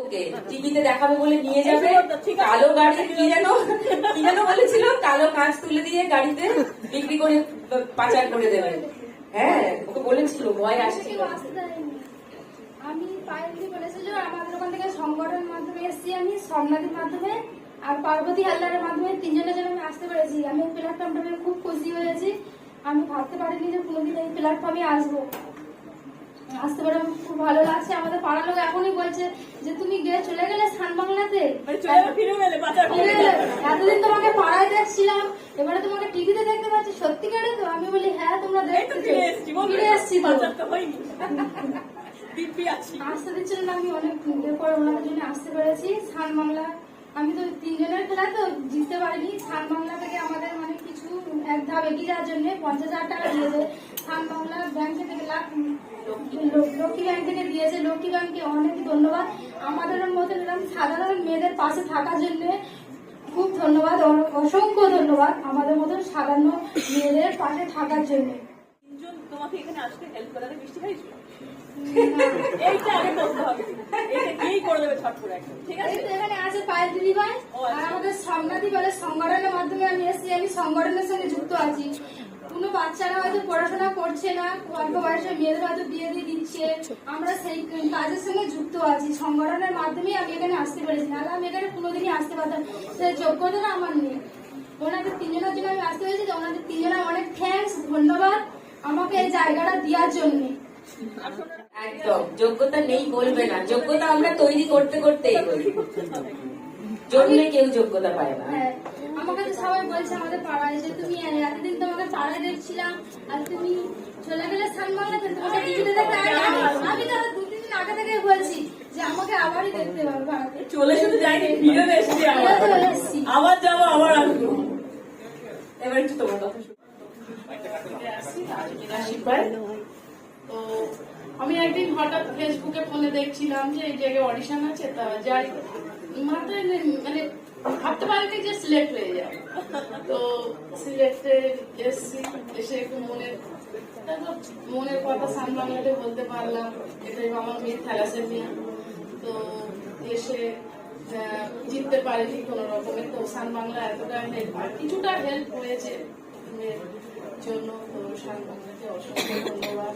ওকে টিভিতে দেখাবো বলে নিয়ে যাবে, কালো গাড়ি কি যেন বলেছিল, কালো কাঁচ তুলে দিয়ে গাড়িতে বিক্রি করে পাচার করে দেবে। হ্যাঁ ওকে বলেছিল, ভয় আসছিল। আমি পায়েলদি বলেছিল আমাদের ওখান থেকে সংগঠনের মাধ্যমে এসেছি, আমি সোমনাথের মাধ্যমে আর পার্বতী হালদারের মাধ্যমে তিনজনের জন্য আমি আসতে পেরেছি। আমি এই প্ল্যাটফর্মটা পেয়ে খুব খুশি হয়েছি। আমি ভাবতে পারিনি যে কোনোদিন এই প্ল্যাটফর্মে আসবো, আসতে পারে খুব ভালো লাগছে। আমাদের পাড়ার লোক এখনই বলছে যে তুমি চলে গেলে সান বাংলাতে, এতদিন তোমাকে পাড়ায় দেখছিলাম, এবারে তোমাকে টিভিতে দেখতে পাচ্ছি, সত্যিকারে তো? আমি বলি হ্যাঁ তোমরা দেখতে ফিরে এসছি। আসতে দিচ্ছিল না, আমি অনেক পরে ওনাদের জন্য আসতে পেরেছি। সান বাংলা আমি তো তিনজনের খেলা তো জিততে পারিনি। সান বাংলা থেকে আমাদের মানে কিছু এক ধাপ এগিয়ে যাওয়ার জন্য 50,000 টাকা দিয়েছে সান বাংলা ব্যাংক থেকে, লক্ষ্মী ব্যাংক থেকে দিয়েছে। লক্ষ্মী ব্যাংককে অনেক ধন্যবাদ। আমাদের মতন এরকম সাধারণ মেয়েদের পাশে থাকার জন্য খুব ধন্যবাদ, অসংখ্য ধন্যবাদ আমাদের মতন সাধারণ মেয়েদের পাশে থাকার জন্য। তোমাকে এখানে আসতে হেল্প করাতে মিষ্টি খাইছিল, এইটা আগে বলতে হবে, এটা কি করে দেবে ছট করে একদম, ঠিক আছে? এখানে আছে পায়েল দিদি ভাই আর আমাদের সোমনাথী বলে সংগঠনের মাধ্যমে আমি এসেছি। আমি সংগঠনের সঙ্গে যুক্ত আছি। কোনো বাচ্চারা হয়তো পড়াশোনা করছে না, অল্প বয়সে মেয়েদের হয়তো বিয়ে দিয়ে দিচ্ছে, আমরা সেই কাজের সঙ্গে যুক্ত আছি। সংগঠনের মাধ্যমে আমি এখানে আসতে পেরেছি, নাহলে আমি এখানে কোনোদিনই আসতে পারতাম, সেই যোগ্যতাটা আমার নেই। ওনাদের তিনজনের জন্য আমি আসতে পেরেছি। ওনাদের তিনজনের অনেক থ্যাঙ্কস, ধন্যবাদ আমাকে এই জায়গাটা দেওয়ার জন্য। একদম যোগ্যতা নেই বলবে না, যোগ্যতা আমরা তৈরি করতে করতে জন্মে কেউ যোগ্যতা পায় না। হ্যাঁ, আমাকে তো সবাই বলছে আমাদের পাড়ায় যে তুমি এতদিন তোমাকে পাড়ায় দেখছিলাম আর তুমি চলে গেলে সান বাংলাতে, তোমাকে টিভিতে দেখতে। আমি তো 2-3 দিন আগে থেকে বলছি যে আমাকে আবারই দেখতে পারবে ভাড়াতে। চলে শুধু যাইনি, ফিরে এসেছি, আবার যাবো, আবার আসবো। এবার একটু তোমার কথা শুনো। তো আমি একদিন হঠাৎ ফেসবুকে ফোনে দেখছিলাম যে এই জায়গায় অডিশন আছে, তা যাই মাথায় মানে ভাবতে পারিনি যে সিলেক্ট হয়ে যাবে। তো সিলেক্টে এসছি, এসে একটু মনের কথা সান বাংলাতে বলতে পারলাম। এটাই আমার মেয়ে থ্যালাসেমিয়া, তো এসে জিততে পারিনি কোনো রকমে। তো সান বাংলা এতটা হেল্প, আর কিছুটা হেল্প হয়েছে মেয়ের জন্য, তো সান বাংলাকে অসংখ্য ধন্যবাদ।